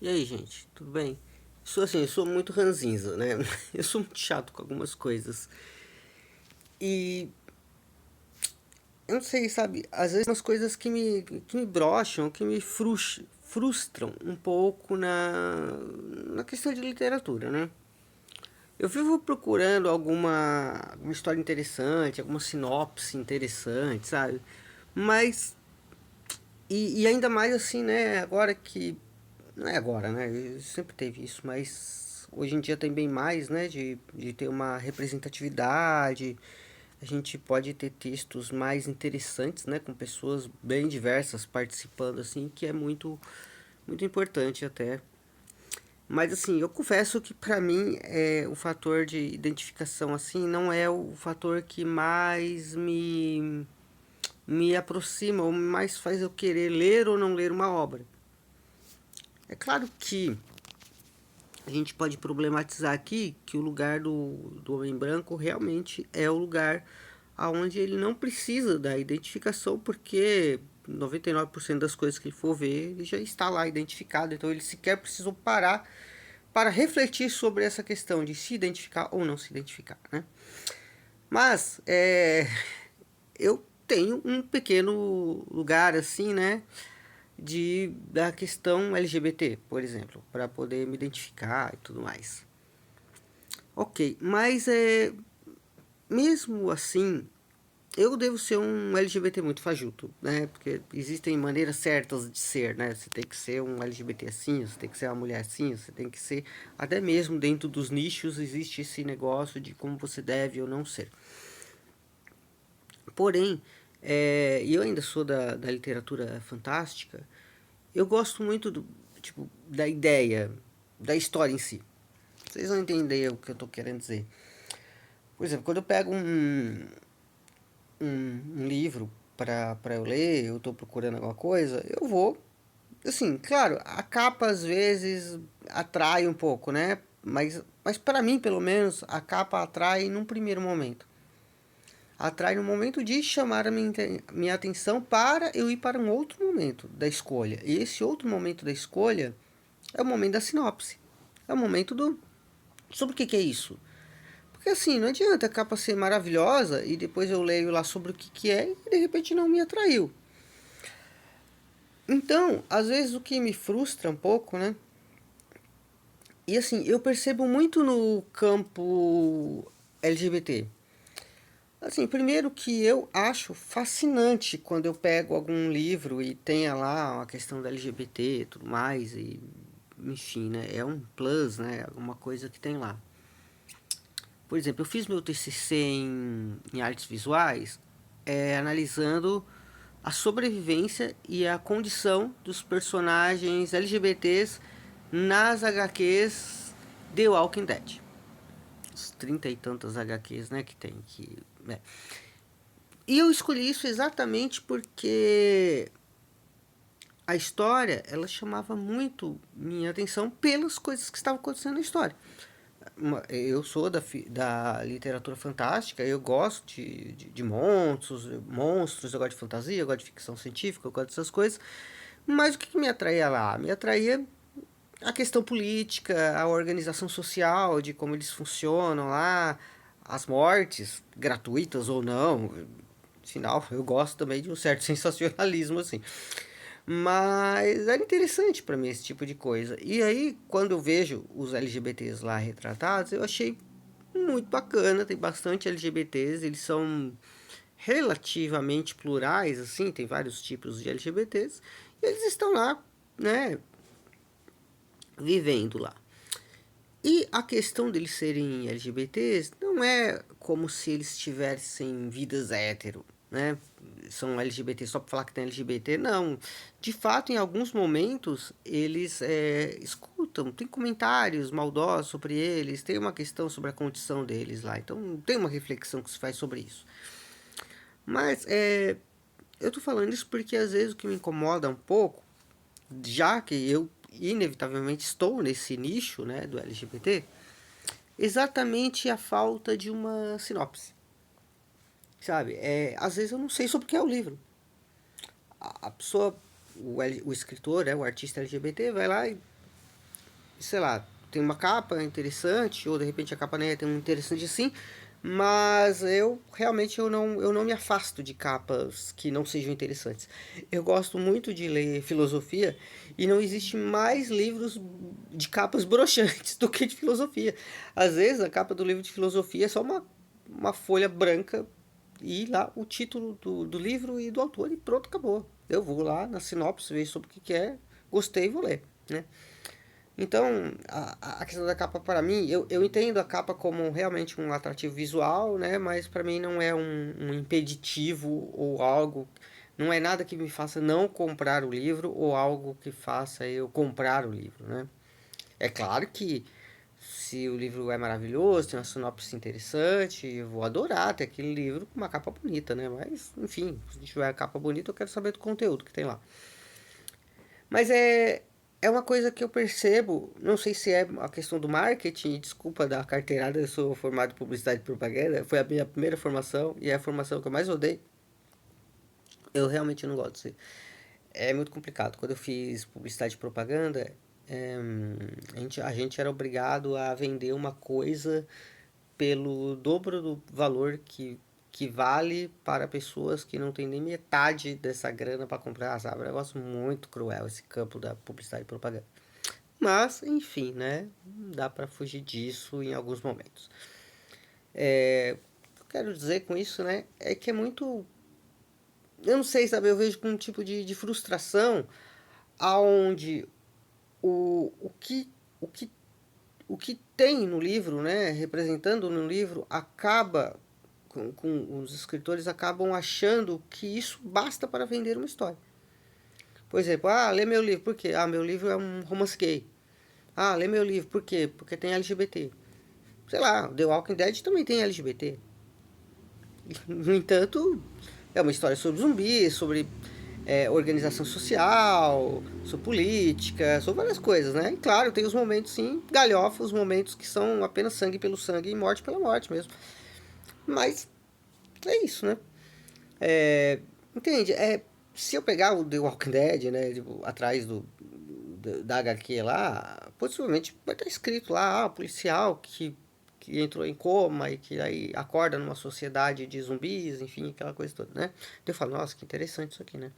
E aí, gente, tudo bem? Eu sou muito ranzinza, né? Eu sou muito chato com algumas coisas. E eu não sei, sabe? Às vezes umas coisas que me brocham, que me frustram um pouco na questão de literatura, né? Eu vivo procurando alguma história interessante, alguma sinopse interessante, sabe? Mas, e ainda mais assim, né? Agora que não é agora, né? Sempre teve isso, mas hoje em dia tem bem mais, né? De ter uma representatividade. A gente pode ter textos mais interessantes, né? Com pessoas bem diversas participando, assim, que é muito importante até. Mas assim, eu confesso que pra mim o fator de identificação assim não é o fator que mais me aproxima ou mais faz eu querer ler ou não ler uma obra. É claro que a gente pode problematizar aqui que o lugar do homem branco realmente é o lugar aonde ele não precisa da identificação, porque 99% das coisas que ele for ver, ele já está lá identificado, então ele sequer precisa parar para refletir sobre essa questão de se identificar ou não se identificar, né? Mas eu tenho um pequeno lugar assim, né, da questão LGBT, por exemplo, para poder me identificar e tudo mais. Ok, mas mesmo assim, eu devo ser um LGBT muito fajuto, né? Porque existem maneiras certas de ser, né? Você tem que ser um LGBT assim, você tem que ser uma mulher assim, você tem que ser. Até mesmo dentro dos nichos existe esse negócio de como você deve ou não ser. Porém, e eu ainda sou da literatura fantástica, eu gosto muito tipo, da ideia, da história em si. Vocês vão entender o que eu estou querendo dizer. Por exemplo, quando eu pego um livro para eu ler, eu estou procurando alguma coisa, eu vou. Assim, claro, a capa às vezes atrai um pouco, né? Mas para mim, pelo menos, a capa atrai num primeiro momento. Atrai no momento de chamar a minha atenção para eu ir para um outro momento da escolha. E esse outro momento da escolha é o momento da sinopse. É o momento do. Sobre o que é isso? Porque assim, não adianta a capa ser maravilhosa e depois eu leio lá sobre o que é e de repente não me atraiu. Então, às vezes o que me frustra um pouco, né? E assim, eu percebo muito no campo LGBT. Assim, primeiro que eu acho fascinante quando eu pego algum livro e tenha lá uma questão da LGBT e tudo mais, e enfim, né? É um plus, né? Alguma coisa que tem lá. Por exemplo, eu fiz meu TCC em artes visuais, analisando a sobrevivência e a condição dos personagens LGBTs nas HQs The Walking Dead. Os 30 e tantas HQs, né, que tem que, né. E eu escolhi isso exatamente porque a história, ela chamava muito minha atenção pelas coisas que estavam acontecendo na história. Eu sou da literatura fantástica, eu gosto de monstros, eu gosto de fantasia, eu gosto de ficção científica, eu gosto dessas coisas. Mas o que me atraía lá? Me atraía a questão política, a organização social, de como eles funcionam lá, as mortes, gratuitas ou não. Afinal, eu gosto também de um certo sensacionalismo, assim. Mas era interessante para mim esse tipo de coisa. E aí, quando eu vejo os LGBTs lá retratados, eu achei muito bacana. Tem bastante LGBTs, eles são relativamente plurais, assim, tem vários tipos de LGBTs. E eles estão lá, né, vivendo lá. E a questão deles serem LGBTs não é como se eles tivessem vidas hétero, né? São LGBT só para falar que tem LGBT, não. De fato, em alguns momentos, eles escutam, tem comentários maldosos sobre eles, tem uma questão sobre a condição deles lá. Então, tem uma reflexão que se faz sobre isso. Mas eu tô falando isso porque às vezes o que me incomoda um pouco, já que eu inevitavelmente estou nesse nicho, né, do LGBT, exatamente a falta de uma sinopse. Sabe? Às vezes eu não sei sobre o que é o livro. A pessoa, o escritor, o artista LGBT, vai lá e sei lá, tem uma capa interessante, ou de repente a capa nem é tão interessante assim, mas eu não me afasto de capas que não sejam interessantes. Eu gosto muito de ler filosofia e não existe mais livros de capas broxantes do que de filosofia. Às vezes a capa do livro de filosofia é só uma folha branca e lá o título do livro e do autor e pronto, acabou. Eu vou lá na sinopse, vejo sobre o que é, gostei e vou ler, né? Então, a questão da capa para mim, eu entendo a capa como realmente um atrativo visual, né? Mas para mim não é um impeditivo ou algo, não é nada que me faça não comprar o livro ou algo que faça eu comprar o livro, né? É claro que se o livro é maravilhoso, tem uma sinopse interessante, eu vou adorar ter aquele livro com uma capa bonita, né? Mas, enfim, se tiver a capa bonita, eu quero saber do conteúdo que tem lá. Mas é uma coisa que eu percebo, não sei se é a questão do marketing, desculpa da carteirada, eu sou formado em publicidade e propaganda, foi a minha primeira formação e é a formação que eu mais odeio. Eu realmente não gosto disso. É muito complicado. Quando eu fiz publicidade e propaganda, é, a gente era obrigado a vender uma coisa pelo dobro do valor que vale para pessoas que não têm nem metade dessa grana para comprar, sabe? É um negócio muito cruel esse campo da publicidade e propaganda. Mas, enfim, né? Dá para fugir disso em alguns momentos. O que eu quero dizer com isso, né? É que é muito. Eu não sei, sabe? Eu vejo com um tipo de frustração aonde o que, o que o que tem no livro, né, representando no livro, acaba com os escritores acabam achando que isso basta para vender uma história. Por exemplo, lê meu livro, por quê? Meu livro é um romance gay. Lê meu livro, por quê? Porque tem LGBT. Sei lá, The Walking Dead também tem LGBT. No entanto, é uma história sobre zumbis, sobre organização social, sobre política, sobre várias coisas, né? E claro, tem os momentos, sim, galhofos, os momentos que são apenas sangue pelo sangue e morte pela morte mesmo. Mas é isso, né? Entende? Se eu pegar o The Walking Dead, né, tipo, atrás da HQ lá, possivelmente vai estar escrito lá, policial que entrou em coma e que aí acorda numa sociedade de zumbis, enfim, aquela coisa toda, né? Eu falo, nossa, que interessante isso aqui, né?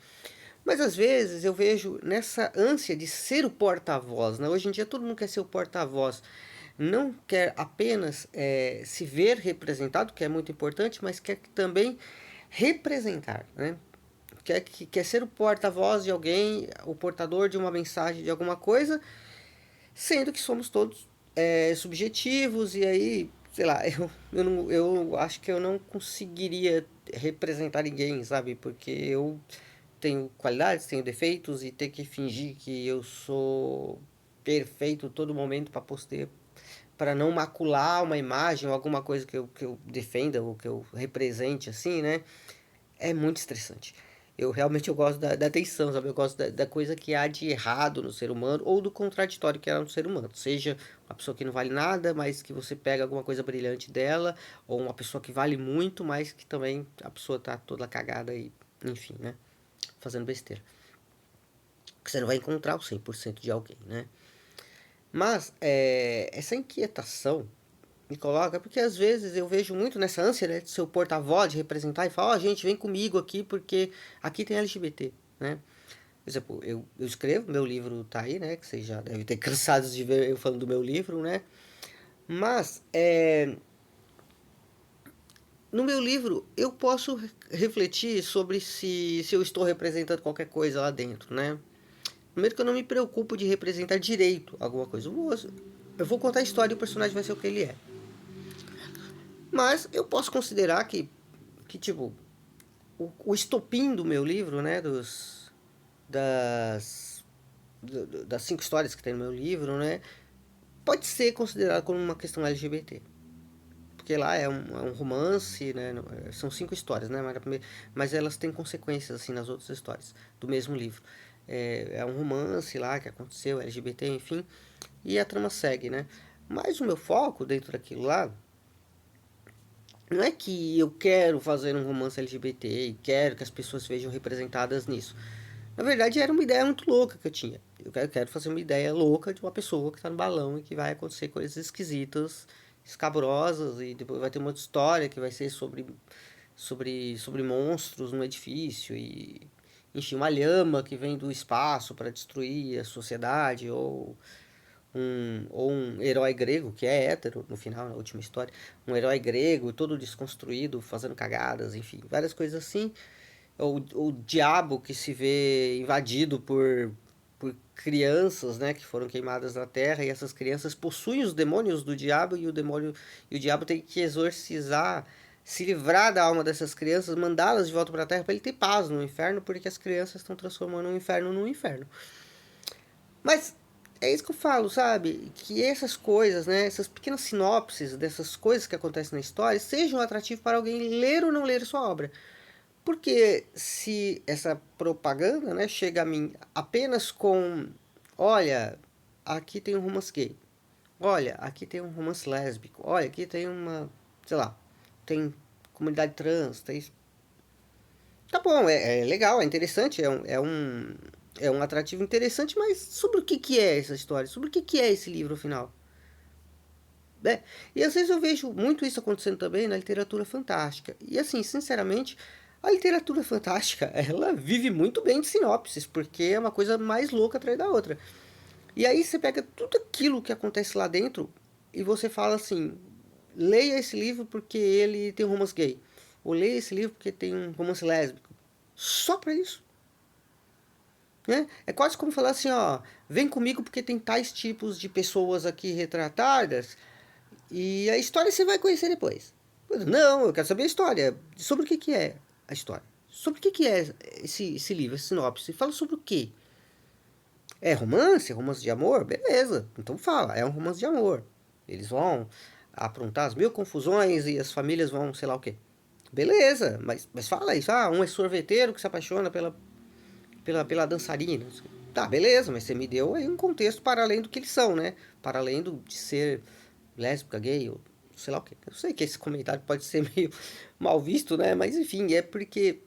Mas às vezes eu vejo nessa ânsia de ser o porta-voz, né? Hoje em dia todo mundo quer ser o porta-voz. Não quer apenas se ver representado, que é muito importante, mas quer também representar, né? Quer ser o porta-voz de alguém, o portador de uma mensagem, de alguma coisa, sendo que somos todos subjetivos e aí, sei lá, eu acho que eu não conseguiria representar ninguém, sabe? Porque eu tenho qualidades, tenho defeitos e ter que fingir que eu sou perfeito todo momento para poster, para não macular uma imagem ou alguma coisa que eu defenda ou que eu represente assim, né? É muito estressante. Eu gosto da atenção, sabe? Eu gosto da coisa que há de errado no ser humano ou do contraditório que há no ser humano. Seja uma pessoa que não vale nada, mas que você pega alguma coisa brilhante dela, ou uma pessoa que vale muito, mas que também a pessoa tá toda cagada e, enfim, né? Fazendo besteira. Que você não vai encontrar o 100% de alguém, né? Mas essa inquietação me coloca, porque às vezes eu vejo muito nessa ânsia, né, de ser o porta-voz, de representar e falar, gente, vem comigo aqui porque aqui tem LGBT, né? Por exemplo, eu escrevo, meu livro tá aí, né, que vocês já devem ter cansados de ver eu falando do meu livro, né? Mas, no meu livro eu posso refletir sobre se eu estou representando qualquer coisa lá dentro, né? Primeiro que eu não me preocupo de representar direito alguma coisa. Eu vou contar a história e o personagem vai ser o que ele é. Mas eu posso considerar que tipo, o estopim do meu livro, né, das, das 5 histórias que tem no meu livro, né, pode ser considerado como uma questão LGBT. Porque lá é um romance, né, são 5 histórias, né, mas elas têm consequências, assim, nas outras histórias do mesmo livro. É um romance lá que aconteceu, LGBT, enfim, e a trama segue, né. Mas o meu foco dentro daquilo lá não é que eu quero fazer um romance LGBT e quero que as pessoas sejam representadas nisso. Na verdade, era uma ideia muito louca que eu tinha. Eu quero fazer uma ideia louca de uma pessoa que tá no balão e que vai acontecer coisas esquisitas, escabrosas, e depois vai ter uma outra história que vai ser sobre monstros no edifício e enfim, uma lhama que vem do espaço para destruir a sociedade, ou um herói grego que é hétero no final, na última história, um herói grego todo desconstruído, fazendo cagadas, enfim, várias coisas assim. Ou o diabo que se vê invadido por crianças, né, que foram queimadas na terra, e essas crianças possuem os demônios do diabo, e o diabo tem que exorcizar, se livrar da alma dessas crianças, mandá-las de volta para a terra para ele ter paz no inferno, porque as crianças estão transformando o inferno num inferno. Mas é isso que eu falo, sabe? Que essas coisas, né, essas pequenas sinopses dessas coisas que acontecem na história sejam atrativas para alguém ler ou não ler a sua obra. Porque se essa propaganda, né, chega a mim apenas com, olha, aqui tem um romance gay, olha, aqui tem um romance lésbico, olha, aqui tem uma, sei lá, tem comunidade trans, tem... Tá bom, é legal, é interessante, é um atrativo interessante, mas sobre o que é essa história? Sobre o que é esse livro, afinal? Né? E às vezes eu vejo muito isso acontecendo também na literatura fantástica. E assim, sinceramente, a literatura fantástica, ela vive muito bem de sinopses, porque é uma coisa mais louca atrás da outra. E aí você pega tudo aquilo que acontece lá dentro e você fala assim: leia esse livro porque ele tem um romance gay. Ou leia esse livro porque tem um romance lésbico. Só pra isso. Né? É quase como falar assim, ó, vem comigo porque tem tais tipos de pessoas aqui retratadas e a história você vai conhecer depois. Não, eu quero saber a história. Sobre o que é a história? Sobre o que é esse livro, essa sinopse? Fala sobre o quê? É romance? Romance de amor? Beleza. Então fala, é um romance de amor. Eles vão aprontar as mil confusões e as famílias vão sei lá o quê. Beleza, mas fala isso. Ah, um é sorveteiro que se apaixona pela dançarina. Tá, beleza, mas você me deu aí um contexto para além do que eles são, né? Para além de ser lésbica, gay, ou sei lá o que. Eu sei que esse comentário pode ser meio mal visto, né? Mas enfim, é porque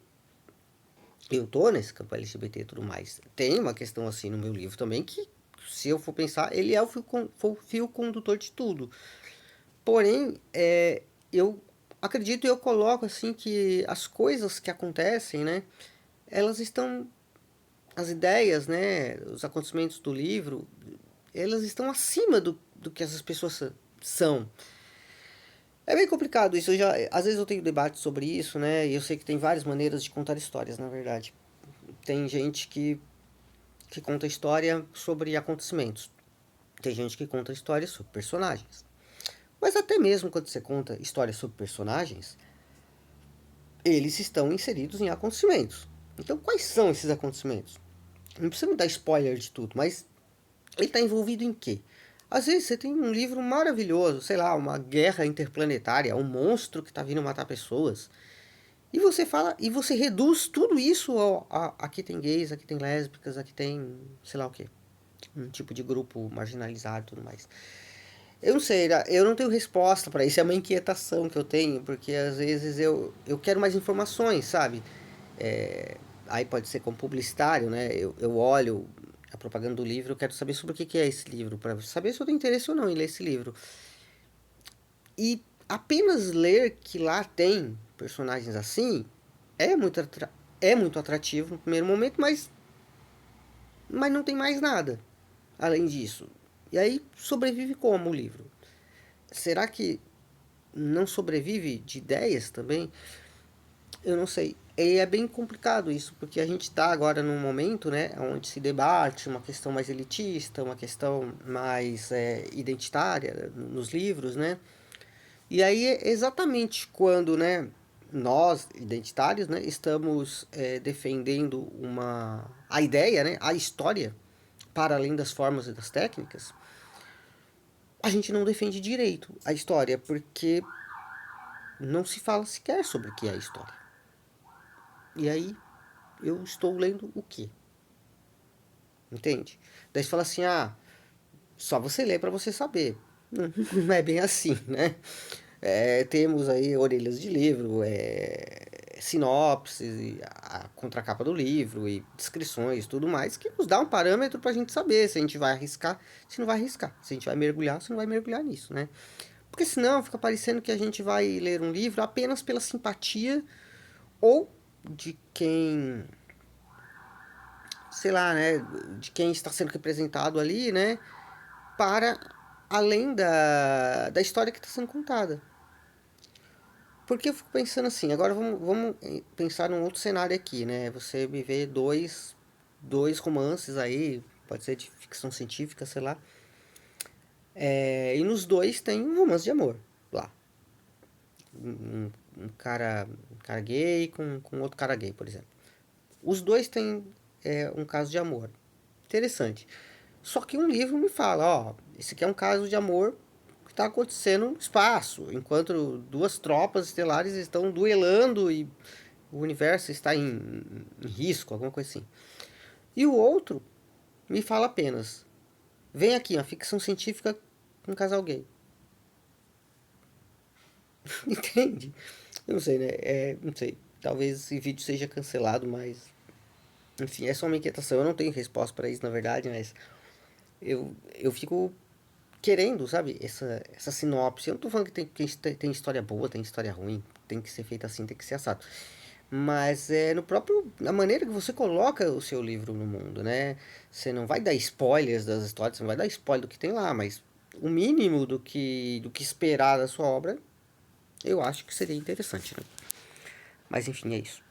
eu tô nesse campo LGBT e tudo mais. Tem uma questão assim no meu livro também que, se eu for pensar, ele é o fio condutor de tudo. Porém, eu acredito e eu coloco assim que as coisas que acontecem, né? Elas estão, as ideias, né? Os acontecimentos do livro, elas estão acima do que essas pessoas são. É bem complicado isso. Às vezes eu tenho debate sobre isso, né? E eu sei que tem várias maneiras de contar histórias, na verdade. Tem gente que conta história sobre acontecimentos. Tem gente que conta histórias sobre personagens. Mas até mesmo quando você conta histórias sobre personagens, eles estão inseridos em acontecimentos. Então, quais são esses acontecimentos? Não precisa me dar spoiler de tudo, mas ele está envolvido em quê? Às vezes você tem um livro maravilhoso, sei lá, uma guerra interplanetária, um monstro que está vindo matar pessoas. E você fala, e você reduz tudo isso aqui tem gays, aqui tem lésbicas, aqui tem sei lá o que, um tipo de grupo marginalizado e tudo mais. Eu não sei, eu não tenho resposta para isso, é uma inquietação que eu tenho, porque às vezes eu quero mais informações, sabe? É, aí pode ser como publicitário, né? Eu olho a propaganda do livro, eu quero saber sobre o que é esse livro, para saber se eu tenho interesse ou não em ler esse livro. E apenas ler que lá tem personagens assim é muito atrativo no primeiro momento, mas não tem mais nada além disso. E aí sobrevive como o livro? Será que não sobrevive de ideias também? Eu não sei. E é bem complicado isso, porque a gente está agora num momento, né, onde se debate uma questão mais elitista, uma questão mais identitária nos livros, né? E aí é exatamente quando, né, nós, identitários, né, estamos defendendo a ideia, né, a história, para além das formas e das técnicas, a gente não defende direito a história, porque não se fala sequer sobre o que é a história. E aí eu estou lendo o quê? Entende? Daí você fala assim, só você lê para você saber. Não é bem assim, né? Temos aí orelhas de livro, sinopse, a contracapa do livro e descrições e tudo mais, que nos dá um parâmetro pra gente saber se a gente vai arriscar, se não vai arriscar, se a gente vai mergulhar, se não vai mergulhar nisso, né? Porque senão fica parecendo que a gente vai ler um livro apenas pela simpatia ou de quem, sei lá, né, de quem está sendo representado ali, né, para além da história que está sendo contada. Porque eu fico pensando assim, agora vamos pensar num outro cenário aqui, né? Você me vê dois romances aí, pode ser de ficção científica, sei lá. E nos dois tem um romance de amor lá. Um cara gay com outro cara gay, por exemplo. Os dois têm um caso de amor. Interessante. Só que um livro me fala, ó, esse aqui é um caso de amor que está acontecendo no espaço, enquanto duas tropas estelares estão duelando e o universo está em risco, alguma coisa assim. E o outro me fala apenas, vem aqui, uma ficção científica com um casal gay. Entende? Eu não sei, né? Não sei. Talvez esse vídeo seja cancelado, mas enfim, é só uma inquietação. Eu não tenho resposta para isso, na verdade, mas eu fico querendo, sabe, essa sinopse. Eu não tô falando que tem história boa, tem história ruim, tem que ser feita assim, tem que ser assado. Mas é no próprio, na maneira que você coloca o seu livro no mundo, né? Você não vai dar spoilers das histórias, você não vai dar spoiler do que tem lá, mas o mínimo do que esperar da sua obra, eu acho que seria interessante, né? Mas enfim, é isso.